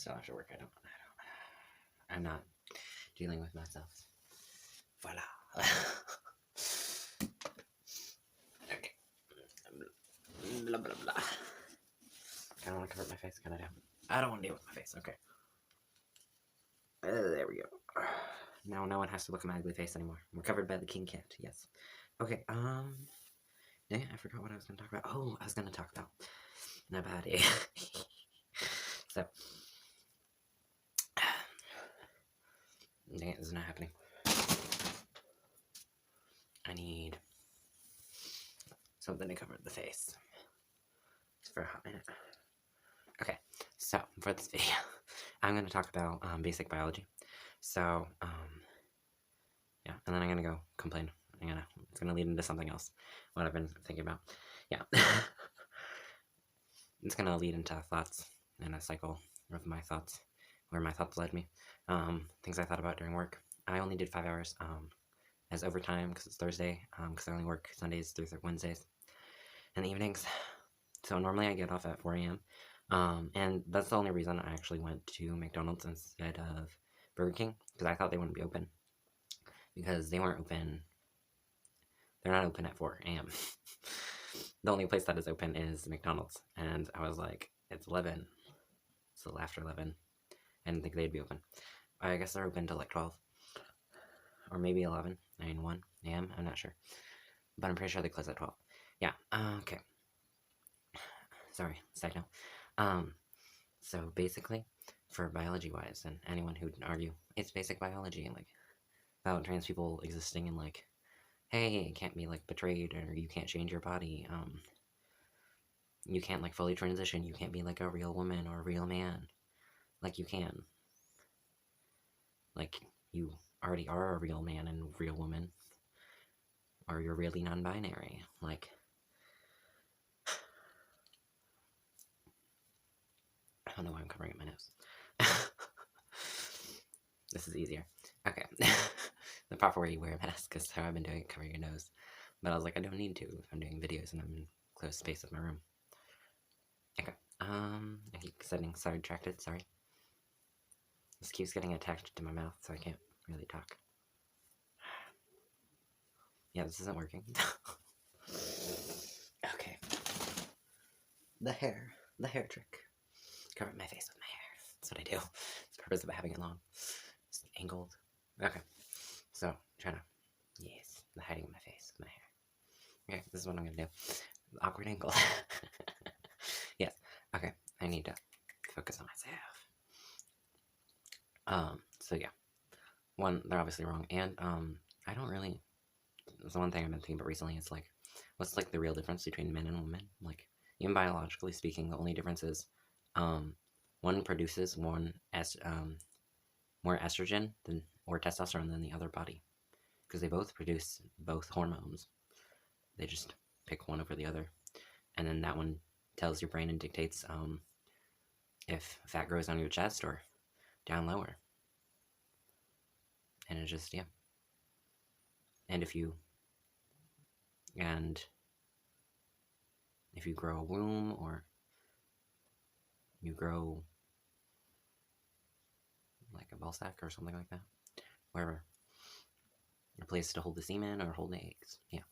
still have to work. I'm not dealing with myself. Voila. Okay. Blah, blah, blah. I don't want to cover my face, kind of. I don't want to deal with my face. Okay. There we go. Now no one has to look at my ugly face anymore. We're covered by the king cat. Yes. Okay. Dang it, I forgot what I was going to talk about. Oh, I was going to talk about my body. So. Dang it, this is not happening. I need something to cover the face. Just for a hot minute. Okay, so for this video, I'm going to talk about basic biology. So, yeah, and then I'm going to go complain. It's going to lead into something else, what I've been thinking about. Yeah. It's going to lead into thoughts and a cycle of my thoughts, where my thoughts led me. Things I thought about during work. I only did 5 hours as overtime because it's Thursday, because I only work Sundays through Wednesdays in the evenings. So normally I get off at 4 a.m. And that's the only reason I actually went to McDonald's instead of Burger King, because I thought they wouldn't be open, because they weren't open. They're not open at 4 a.m. The only place that is open is McDonald's, and I was like, it's 11, so after 11, I didn't think they'd be open. I guess they're open till like 12, or maybe 11, 1 a.m., I'm not sure, but I'm pretty sure they close at 12. Yeah, okay. Sorry, side note. So basically, for biology-wise, and anyone who'd argue, it's basic biology, like, about trans people existing and, like, hey, it can't be, like, betrayed, or you can't change your body, you can't, like, fully transition, you can't be, like, a real woman or a real man, like, you can. Like, you already are a real man and real woman, or you're really non-binary, like, I don't know why I'm covering up my nose. This is easier. Okay. The proper way you wear a mask is how I've been doing it, covering your nose. But I was like, I don't need to if I'm doing videos and I'm in close space of my room. Okay. I keep getting sidetracked, sorry. This keeps getting attached to my mouth, so I can't really talk. Yeah, this isn't working. Okay. The hair trick. Cover my face with my hair. That's what I do. It's the purpose of having it long. It's angled. Okay. So, trying to, yes, the hiding my face with my hair. Okay, this is what I'm gonna do. Awkward angle. Yes. Okay, I need to focus on myself. So yeah. One, they're obviously wrong, and, I don't really, it's the one thing I've been thinking about recently, it's like, what's, like, the real difference between men and women? Like, even biologically speaking, the only difference is, one produces more estrogen or testosterone than the other body, because they both produce both hormones. They just pick one over the other, and then that one tells your brain and dictates if fat grows on your chest or down lower. And it just, yeah. And if you grow a womb, or you grow like a ball sack or something like that, wherever, a place to hold the semen or hold the eggs, yeah.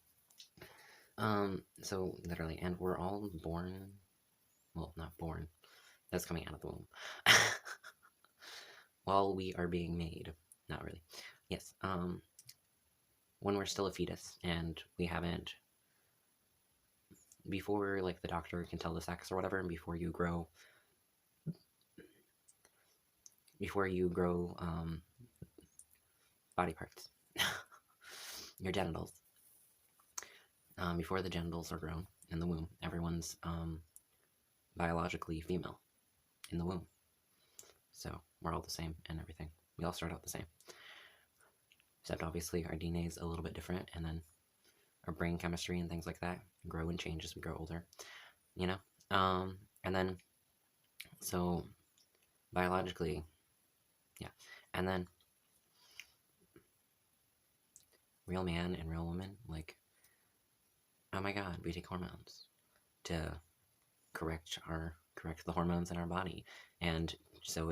So literally, and we're all born, well, not born, that's coming out of the womb, while we are being made, not really, yes, when we're still a fetus, and we haven't, before, like, the doctor can tell the sex or whatever, and before you grow, body parts, your genitals, before the genitals are grown in the womb, everyone's, biologically female in the womb, so we're all the same and everything, we all start out the same, except obviously our DNA is a little bit different, and then our brain chemistry and things like that grow and change as we grow older, you know, and then, so, biologically, yeah, and then, real man and real woman, like, oh my god, we take hormones to correct the hormones in our body, and so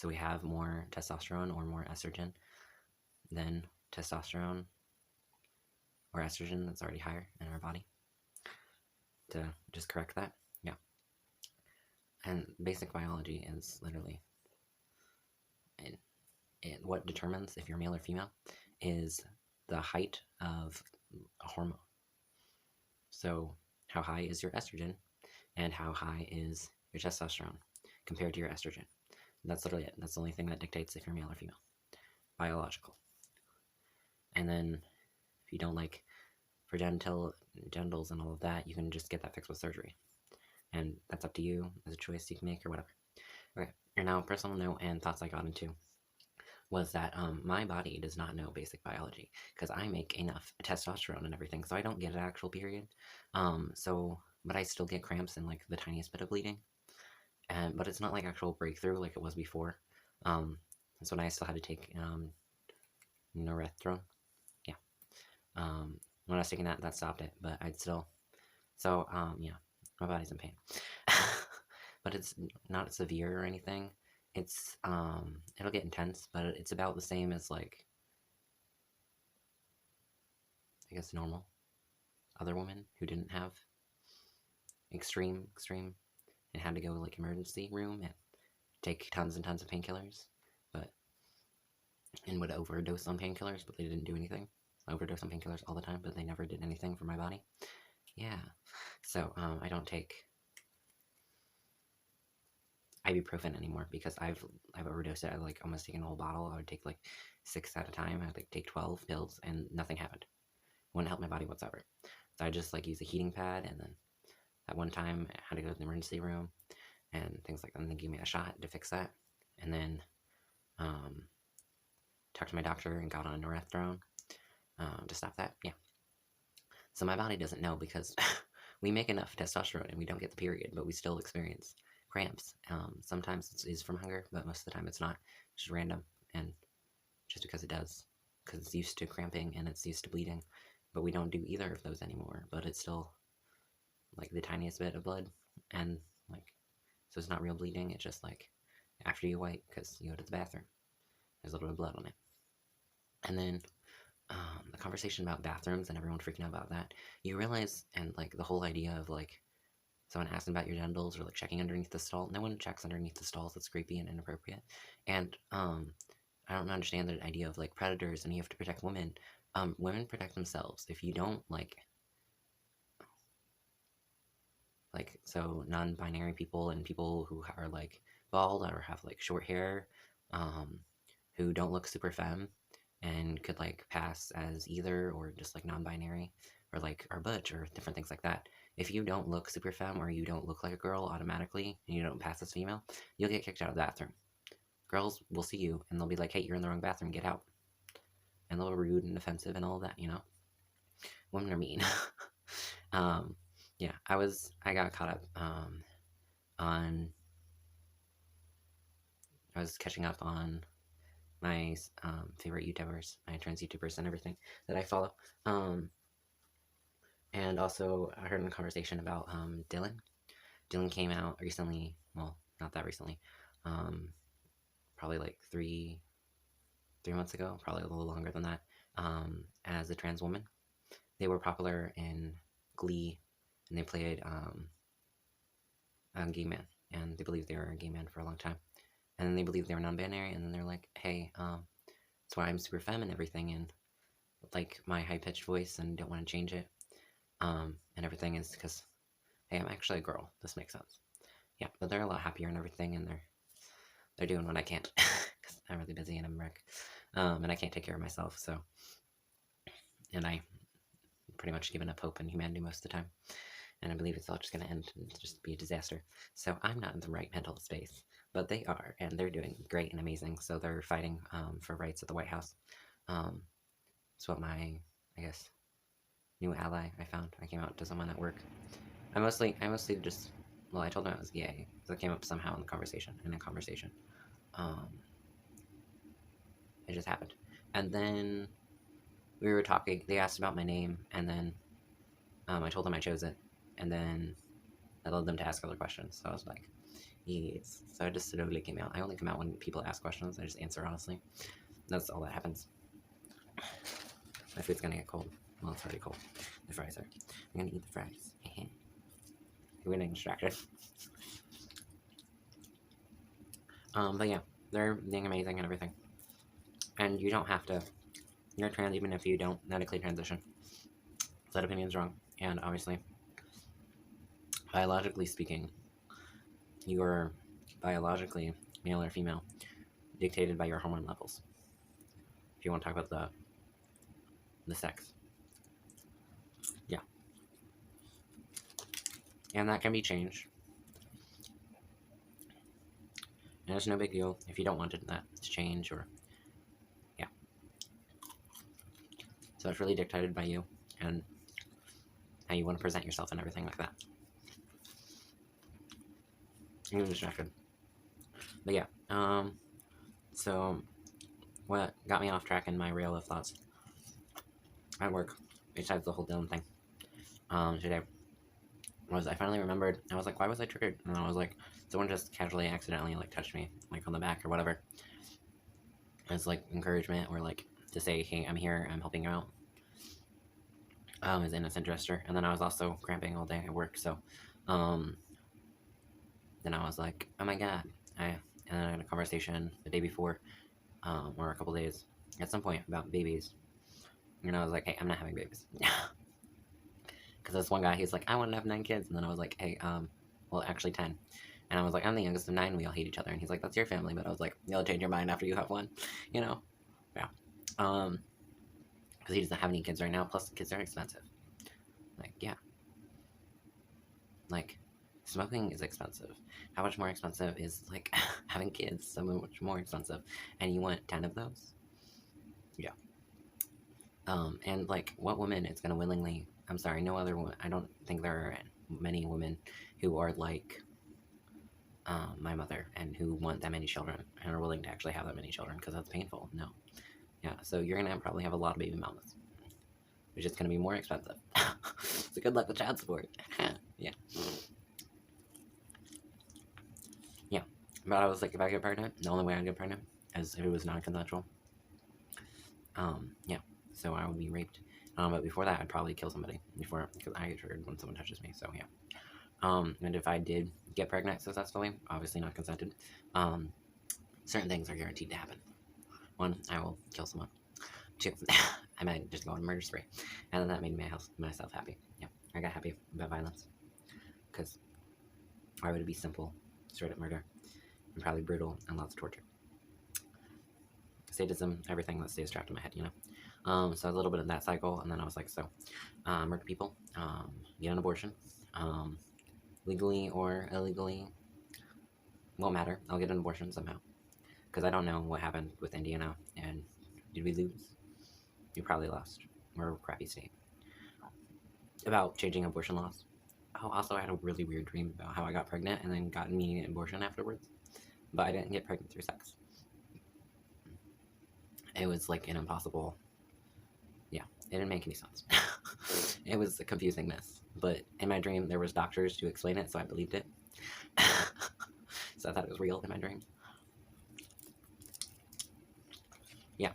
we have more testosterone or more estrogen than testosterone or estrogen that's already higher in our body. To just correct that, yeah. And basic biology is literally, what determines if you're male or female is the height of a hormone. So how high is your estrogen and how high is your testosterone compared to your estrogen? That's literally it. That's the only thing that dictates if you're male or female. Biological. And then if you don't like for genitals and all of that, you can just get that fixed with surgery. And that's up to you as a choice you can make or whatever. Okay, and now personal note and thoughts I got into was that my body does not know basic biology because I make enough testosterone and everything, so I don't get an actual period. But I still get cramps and like the tiniest bit of bleeding, but it's not like actual breakthrough like it was before. So when I still had to take norethindrone, yeah. When I was taking that stopped it, but I'd still. So yeah, my body's in pain, but it's not severe or anything. It's it'll get intense, but it's about the same as like, I guess, normal other women who didn't have extreme and had to go like emergency room and take tons and tons of painkillers, and would overdose on painkillers, but they didn't do anything. I overdose on painkillers all the time, but they never did anything for my body. Yeah, so I don't take ibuprofen anymore because I've overdosed it. I like almost taken a whole bottle. I would take like 6 at a time. I'd like take 12 pills and nothing happened. Wouldn't help my body whatsoever. So I just like use a heating pad, and then that one time I had to go to the emergency room and things like that, and they gave me a shot to fix that, and then talked to my doctor and got on norethindrone to stop that. Yeah. So my body doesn't know because we make enough testosterone and we don't get the period, but we still experience cramps. Sometimes it's from hunger, but most of the time it's not. It's just random, and just because it does, because it's used to cramping and it's used to bleeding. But we don't do either of those anymore, but it's still like the tiniest bit of blood, and like, so it's not real bleeding. It's just like after you wipe because you go to the bathroom, there's a little bit of blood on it. And then the conversation about bathrooms and everyone freaking out about that, you realize, and like the whole idea of like someone asking about your genitals or like checking underneath the stall. No one checks underneath the stalls. It's creepy and inappropriate. And I don't understand the idea of like predators and you have to protect women. Women protect themselves. If you don't like so non-binary people and people who are like bald or have like short hair, who don't look super femme and could like pass as either or just like non-binary or like are butch or different things like that. If you don't look super femme or you don't look like a girl automatically and you don't pass as female, you'll get kicked out of the bathroom. Girls will see you and they'll be like, hey, you're in the wrong bathroom, get out. And they'll be rude and offensive and all that, you know? Women are mean. Yeah, I got caught up I was catching up on my favorite YouTubers, my trans YouTubers and everything that I follow. And also I heard a conversation about Dylan. Dylan came out recently, well, not that recently, probably like three months ago, probably a little longer than that, as a trans woman. They were popular in Glee, and they played a gay man, and they believed they were a gay man for a long time. And then they believed they were non-binary, and then they're like, hey, that's why I'm super femme and everything, and like my high-pitched voice and don't want to change it, and everything is because, hey, I'm actually a girl. This makes sense. Yeah, but they're a lot happier and everything, and they're doing what I can't, because I'm really busy and I'm a wreck, and I can't take care of myself, so, and I pretty much given up hope in humanity most of the time, and I believe it's all just going to end and just be a disaster. So I'm not in the right mental space, but they are, and they're doing great and amazing. So they're fighting for rights at the White House. It's what my, I guess, new ally I found. I came out to someone at work. I mostly just, well, I told them I was gay, so it came up somehow in a conversation. It just happened. And then we were talking, they asked about my name, and then I told them I chose it, and then that led them to ask other questions. So I was like, yes. So I just slowly came out. I only come out when people ask questions. I just answer honestly. That's all that happens. My food's gonna get cold. Well, it's already cold. The fries are. I'm gonna eat the fries. We're getting distracted. But yeah, they're being amazing and everything. And you don't have to. You're trans even if you don't medically transition. That opinion's wrong. And obviously, biologically speaking, you are biologically male or female, dictated by your hormone levels. If you want to talk about the sex. Yeah. And that can be changed. And it's no big deal if you don't want that to change or, yeah. So it's really dictated by you and how you want to present yourself and everything like that. I'm distracted. But yeah, so what got me off track in my rail of thoughts at work, besides the whole Dylan thing, today, was I finally remembered. I was like, why was I triggered? And I was like, someone just casually, accidentally, like, touched me, like, on the back or whatever. As, like, encouragement or, like, to say, hey, I'm here, I'm helping you out. As innocent gesture. And then I was also cramping all day at work, so, then I was like, oh my god. And then I had a conversation the day before, or a couple days, at some point, about babies. And I was like, hey, I'm not having babies. Because this one guy, he's like, I want to have 9 kids. And then I was like, hey, well, actually 10. And I was like, I'm the youngest of 9, we all hate each other. And he's like, that's your family. But I was like, you'll change your mind after you have one, you know? Yeah. Because he doesn't have any kids right now, plus the kids are expensive. Like, yeah. Like, smoking is expensive. How much more expensive is, like, having kids? So much more expensive. And you want 10 of those? Yeah. And, like, what woman is going to willingly... I'm sorry, no other woman... I don't think there are many women who are like my mother and who want that many children and are willing to actually have that many children because that's painful. No. Yeah, so you're going to probably have a lot of baby mamas, which is going to be more expensive. So good luck with child support. Yeah. Yeah. But I was like, if I get pregnant, the only way I'd get pregnant is if it was non-consensual. Yeah. So I would be raped. But before that, I'd probably kill somebody because I get triggered when someone touches me. So yeah. And if I did get pregnant successfully, obviously not consented, certain things are guaranteed to happen. 1, I will kill someone. 2, I might just go on a murder spree. And then that made myself happy. Yeah, I got happy about violence. Because why would it be simple, straight up murder, and probably brutal, and lots of torture? Sadism, everything that stays trapped in my head, you know? So a little bit of that cycle, and then I was like, so, murder people, get an abortion, legally or illegally, won't matter, I'll get an abortion somehow, because I don't know what happened with Indiana, and did we lose? We probably lost. We're a crappy state. About changing abortion laws. Oh, also I had a really weird dream about how I got pregnant and then got me an abortion afterwards, but I didn't get pregnant through sex. It was like an impossible... Yeah, it didn't make any sense. It was a confusing mess. But in my dream, there was doctors to explain it, so I believed it. So I thought it was real in my dream. Yeah.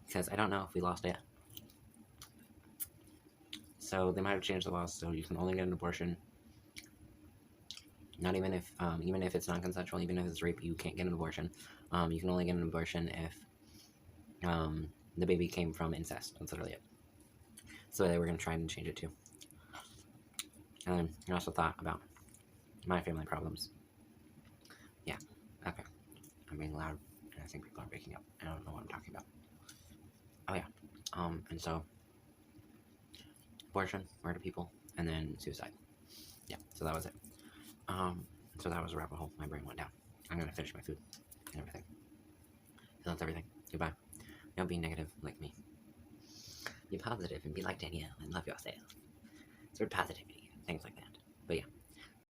Because I don't know if we lost it. So they might have changed the laws, so you can only get an abortion. Not even if it's non-consensual, even if it's rape, you can't get an abortion. You can only get an abortion if the baby came from incest. That's literally it. So they were going to try and change it too. And then I also thought about my family problems. Yeah, okay. I'm being loud, and I think people are waking up. I don't know what I'm talking about. Oh yeah. And so abortion, murder people, and then suicide. Yeah, so that was it. So that was a rabbit hole. My brain went down. I'm gonna finish my food and everything. So that's everything. Goodbye. Don't be negative like me. Be positive and be like Danielle and love yourself. Sort of positivity, things like that. But yeah.